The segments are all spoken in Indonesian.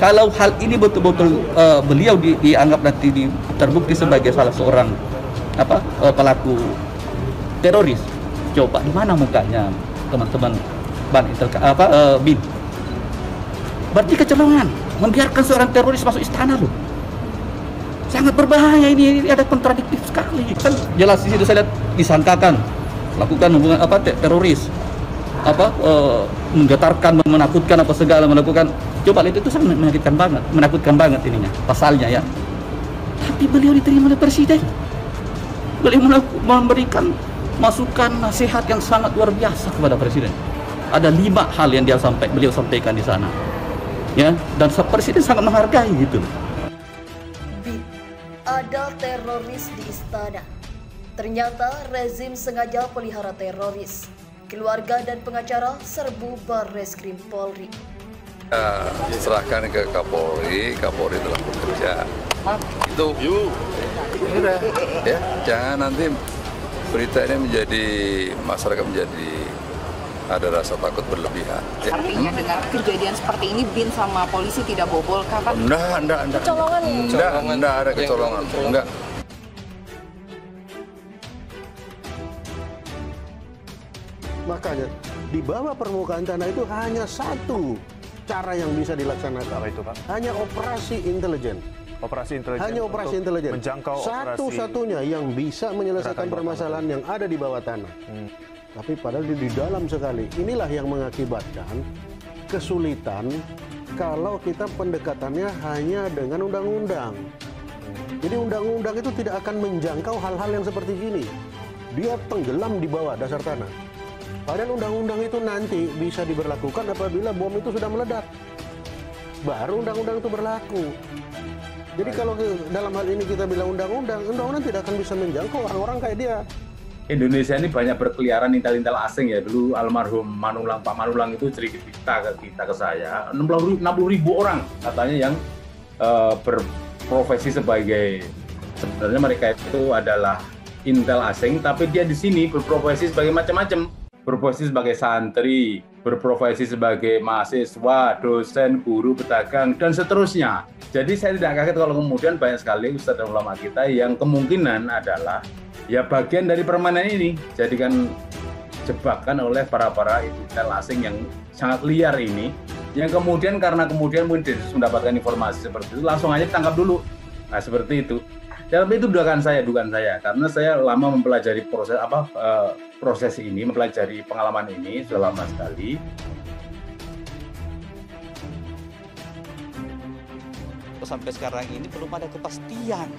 Kalau hal ini betul-betul beliau dianggap nanti terbukti sebagai salah seorang pelaku teroris, coba di mana mukanya teman-teman BIN? Berarti kecolongan membiarkan seorang teroris masuk istana loh. Sangat berbahaya ini ada kontradiktif sekali. Kan jelas di situ saya lihat disangkakan melakukan hubungan teroris, menggetarkan, menakutkan apa segala melakukan. Coba lihat itu sangat menakutkan banget ininya pasalnya ya. Tapi beliau diterima oleh presiden. Beliau memberikan masukan nasihat yang sangat luar biasa kepada presiden. Ada 5 hal yang beliau sampaikan di sana. Ya, dan presiden sangat menghargai gitu. BIN, ada teroris di istana. Ternyata rezim sengaja pelihara teroris. Keluarga dan pengacara serbu Barreskrim Polri. Serahkan ke Kapolri telah bekerja. Itu udah ya, jangan nanti berita ini menjadi masyarakat menjadi ada rasa takut berlebihan. Artinya dengan kejadian seperti ini BIN sama polisi tidak bobol kapan? Enggak. Kecolongan. Enggak ada kecolongan. Enggak. Makanya di bawah permukaan tanah itu hanya satu cara yang bisa dilaksanakan. Apa itu, Pak? Hanya operasi intelijen. Operasi intelijen. Hanya operasi intelijen. Menjangkau satu-satunya yang bisa menyelesaikan permasalahan yang ada di bawah tanah. Tapi padahal di dalam sekali. Inilah yang mengakibatkan kesulitan kalau kita pendekatannya hanya dengan undang-undang. Jadi undang-undang itu tidak akan menjangkau hal-hal yang seperti ini. Dia tenggelam di bawah dasar tanah. Padahal undang-undang itu nanti bisa diberlakukan apabila bom itu sudah meledak. Baru undang-undang itu berlaku. Jadi kalau dalam hal ini kita bilang undang-undang tidak akan bisa menjangkau orang-orang kayak dia. Indonesia ini banyak berkeliaran intel-intel asing ya. Dulu almarhum Pak Manulang itu cerita ke saya, 60 ribu orang katanya yang berprofesi sebagai, sebenarnya mereka itu adalah intel asing, tapi dia di sini berprofesi sebagai macam-macam. Berprofesi sebagai santri, berprofesi sebagai mahasiswa, dosen, guru, pedagang, dan seterusnya. Jadi saya tidak kaget kalau kemudian banyak sekali ustadz dan ulama kita yang kemungkinan adalah ya bagian dari permainan ini, jadikan jebakan oleh para intel asing yang sangat liar ini, yang kemudian karena kemudian mendapatkan informasi seperti itu, langsung aja tangkap dulu. Nah seperti itu. Dalam itu dugaan saya, karena saya lama mempelajari proses ini, mempelajari pengalaman ini sudah lama sekali. Sampai sekarang ini belum ada kepastian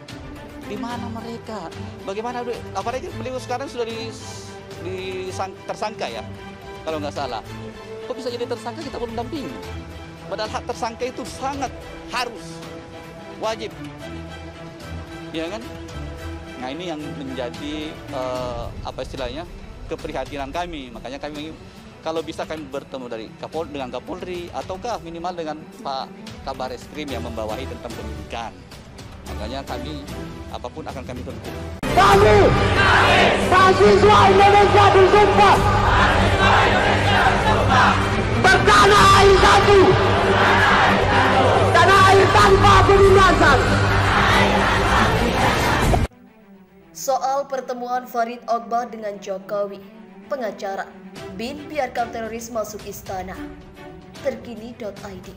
di mana mereka, bagaimana, apalagi beliau sekarang sudah tersangka ya, kalau nggak salah. Kok bisa jadi tersangka, kita belum dampingi. Padahal hak tersangka itu sangat harus, wajib. Ya kan? Nah ini yang menjadi keprihatinan kami. Makanya kami kalau bisa kami bertemu dengan Kapolri ataukah minimal dengan Pak Kabar Eskrim yang membawahi tentang pendidikan. Makanya kami apapun akan kami tempuh. Kami mahasiswa Indonesia bersumpah bertanah air satu, tanah air tanpa penindasan. Soal pertemuan Farid Ogbah dengan Jokowi, pengacara BIN biarkan teroris masuk istana. Terkini.id.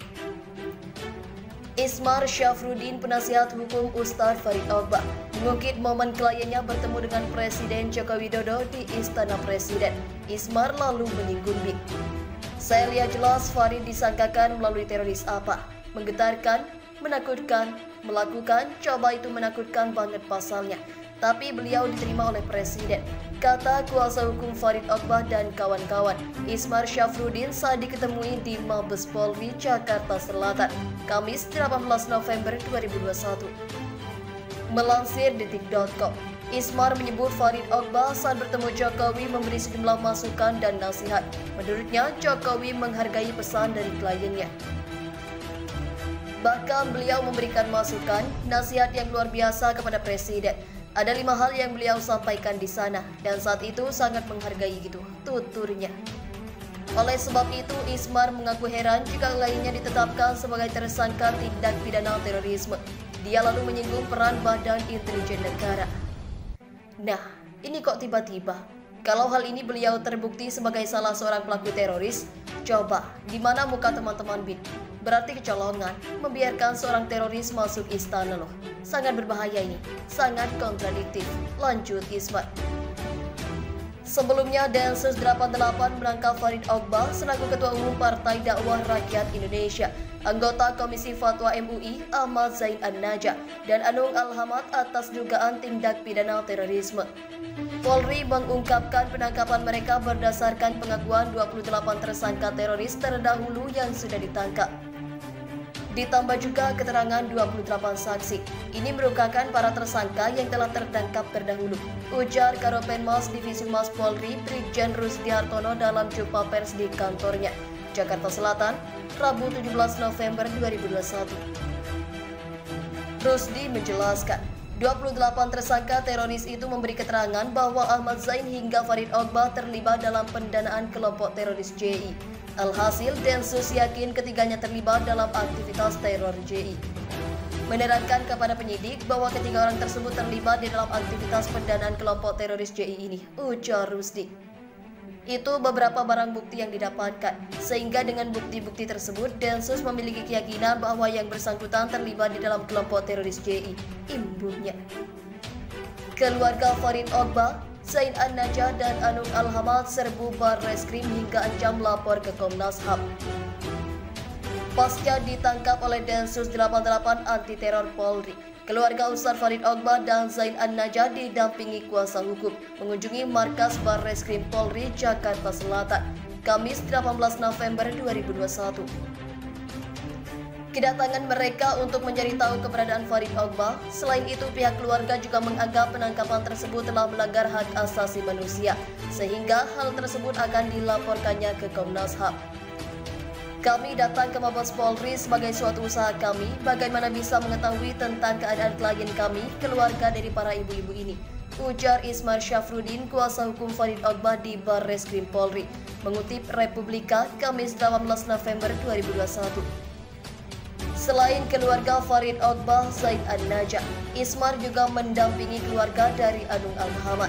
Ismar Syafruddin, penasihat hukum Ustadz Farid Ogbah, mengungkit momen kliennya bertemu dengan Presiden Joko Widodo di Istana Presiden. Ismar lalu menyinggung BIN. Saya lihat jelas Farid disangkakan melalui teroris apa? Menggetarkan, menakutkan, melakukan, coba itu menakutkan banget pasalnya. Tapi beliau diterima oleh Presiden, kata kuasa hukum Farid Ogbah dan kawan-kawan. Ismar Syafruddin saat diketemui di Mabes Polri, Jakarta Selatan, Kamis 18 November 2021. Melansir detik.com, Ismar menyebut Farid Ogbah saat bertemu Jokowi memberi sejumlah masukan dan nasihat. Menurutnya, Jokowi menghargai pesan dari kliennya. Bahkan beliau memberikan masukan, nasihat yang luar biasa kepada Presiden. Ada 5 hal yang beliau sampaikan di sana, dan saat itu sangat menghargai gitu, tuturnya. Oleh sebab itu, Ismar mengaku heran jika lainnya ditetapkan sebagai tersangka tindak pidana terorisme. Dia lalu menyinggung peran Badan Intelijen Negara. Nah, ini kok tiba-tiba? Kalau hal ini beliau terbukti sebagai salah seorang pelaku teroris, coba di mana muka teman-teman BIN? Berarti kecolongan membiarkan seorang teroris masuk istana loh. Sangat berbahaya ini, sangat kontradiktif. Lanjut Ismar. Sebelumnya, Densus 88 menangkap Farid Ogbah selaku Ketua Umum Partai Dakwah Rakyat Indonesia, anggota Komisi Fatwa MUI Ahmad Zain An-Najah, dan Anung Al-Hamad atas dugaan tindak pidana terorisme. Polri mengungkapkan penangkapan mereka berdasarkan pengakuan 28 tersangka teroris terdahulu yang sudah ditangkap. Ditambah juga keterangan 28 saksi. Ini merupakan para tersangka yang telah tertangkap terdahulu, ujar Karopenmas Divisi Humas Polri Brigjen Rusdi Hartono dalam jumpa pers di kantornya, Jakarta Selatan, Rabu 17 November 2021. Rusdi menjelaskan, 28 tersangka teroris itu memberi keterangan bahwa Ahmad Zain hingga Farid Ogbah terlibat dalam pendanaan kelompok teroris JI. Alhasil, Densus yakin ketiganya terlibat dalam aktivitas teror JI. Menerangkan kepada penyidik bahwa ketiga orang tersebut terlibat di dalam aktivitas pendanaan kelompok teroris JI ini, ujar Rusdi. Itu beberapa barang bukti yang didapatkan, sehingga dengan bukti-bukti tersebut, Densus memiliki keyakinan bahwa yang bersangkutan terlibat di dalam kelompok teroris JI, imbuhnya. Keluarga Farid Ogbah, Zain An-Najah dan Anung Al-Hamad serbu Barreskrim hingga ancam lapor ke Komnas HAM. Pasca ditangkap oleh Densus 88 Anti Teror Polri, keluarga Ustaz Farid Ogbah dan Zain An-Najah didampingi kuasa hukum mengunjungi markas Barreskrim Polri Jakarta Selatan, Kamis 18 November 2021. Kedatangan mereka untuk mencari tahu keberadaan Farid Ogbah. Selain itu, pihak keluarga juga menganggap penangkapan tersebut telah melanggar hak asasi manusia, sehingga hal tersebut akan dilaporkannya ke Komnas HAM. Kami datang ke Mabes Polri sebagai suatu usaha kami, bagaimana bisa mengetahui tentang keadaan klien kami, keluarga dari para ibu-ibu ini, ujar Ismar Syafruddin, kuasa hukum Farid Ogbah di Barreskrim Polri, mengutip Republika, Kamis 18 November 2021. Selain keluarga Farid Ogbah, Zain An-Najah, Ismar juga mendampingi keluarga dari Anung Al-Hamad.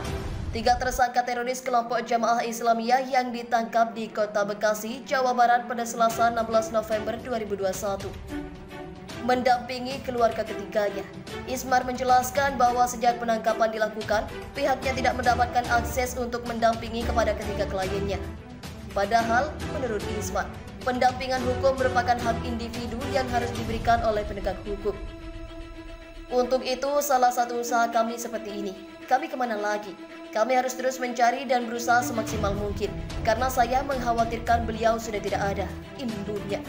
3 tersangka teroris kelompok Jamaah Islamiyah yang ditangkap di Kota Bekasi, Jawa Barat pada Selasa 16 November 2021. Mendampingi keluarga ketiganya, Ismar menjelaskan bahwa sejak penangkapan dilakukan, pihaknya tidak mendapatkan akses untuk mendampingi kepada ketiga kliennya. Padahal, menurut Ismar, pendampingan hukum merupakan hak individu yang harus diberikan oleh penegak hukum. Untuk itu, salah satu usaha kami seperti ini. Kami kemana lagi? Kami harus terus mencari dan berusaha semaksimal mungkin, karena saya mengkhawatirkan beliau sudah tidak ada, imbuhnya.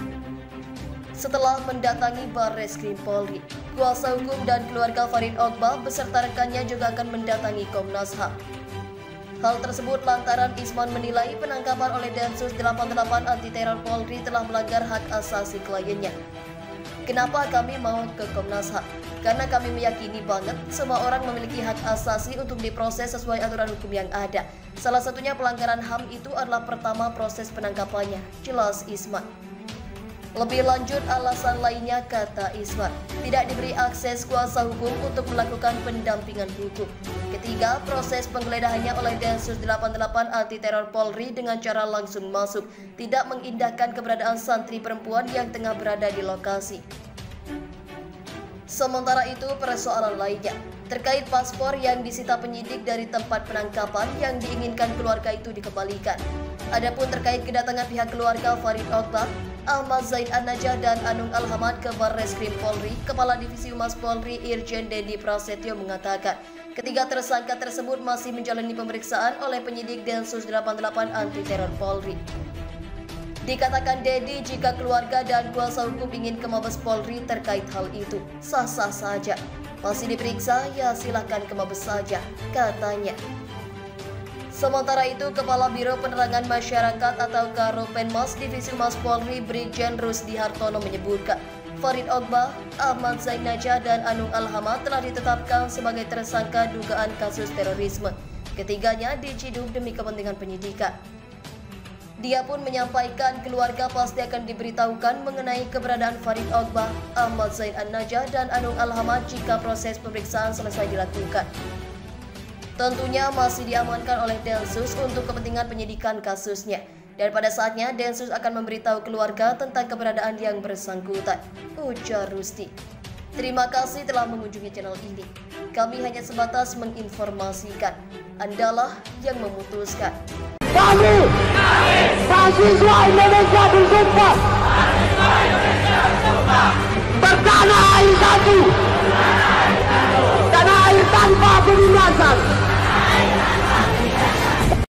Setelah mendatangi Barreskrim Polri, kuasa hukum dan keluarga Farid Ogbah beserta rekannya juga akan mendatangi Komnas HAM. Hal tersebut lantaran Isman menilai penangkapan oleh Densus 88 Anti Teror Polri telah melanggar hak asasi kliennya. Kenapa kami mau ke Komnas HAM? Karena kami meyakini banget semua orang memiliki hak asasi untuk diproses sesuai aturan hukum yang ada. Salah satunya pelanggaran HAM itu adalah pertama proses penangkapannya, jelas Isman. Lebih lanjut, alasan lainnya, kata Isman, tidak diberi akses kuasa hukum untuk melakukan pendampingan hukum. Ketiga, proses penggeledahannya oleh Densus 88 Anti Teror Polri dengan cara langsung masuk, tidak mengindahkan keberadaan santri perempuan yang tengah berada di lokasi. Sementara itu, persoalan lainnya terkait paspor yang disita penyidik dari tempat penangkapan yang diinginkan keluarga itu dikembalikan. Adapun terkait kedatangan pihak keluarga Farid Ogbah, Ahmad Zain An-Najah dan Anung Al-Hamad ke Barreskrim Polri, Kepala Divisi Humas Polri Irjen Dedi Prasetyo mengatakan, ketiga tersangka tersebut masih menjalani pemeriksaan oleh penyidik Densus 88 Anti Teror Polri. Dikatakan Dedi, jika keluarga dan kuasa hukum ingin ke Mabes Polri terkait hal itu, sah-sah saja. Masih diperiksa, ya silahkan ke Mabes saja, katanya. Sementara itu, Kepala Biro Penerangan Masyarakat atau Karopenmas Divisi Humas Polri Brigjen Rusdi Hartono menyebutkan, Farid Ogbah, Ahmad Zain Najah dan Anung Al-Hamad telah ditetapkan sebagai tersangka dugaan kasus terorisme. Ketiganya diciduk demi kepentingan penyidikan. Dia pun menyampaikan keluarga pasti akan diberitahukan mengenai keberadaan Farid Ogbah, Ahmad Zain An-Najah, dan Anung Al-Hamad jika proses pemeriksaan selesai dilakukan. Tentunya masih diamankan oleh Densus untuk kepentingan penyidikan kasusnya. Dan pada saatnya Densus akan memberitahu keluarga tentang keberadaan yang bersangkutan, ujar Rusti. Terima kasih telah mengunjungi channel ini. Kami hanya sebatas menginformasikan. Andalah yang memutuskan. Kami, mahasiswa Indonesia bersumpah bertanah air satu, tanah air tanpa penindasan.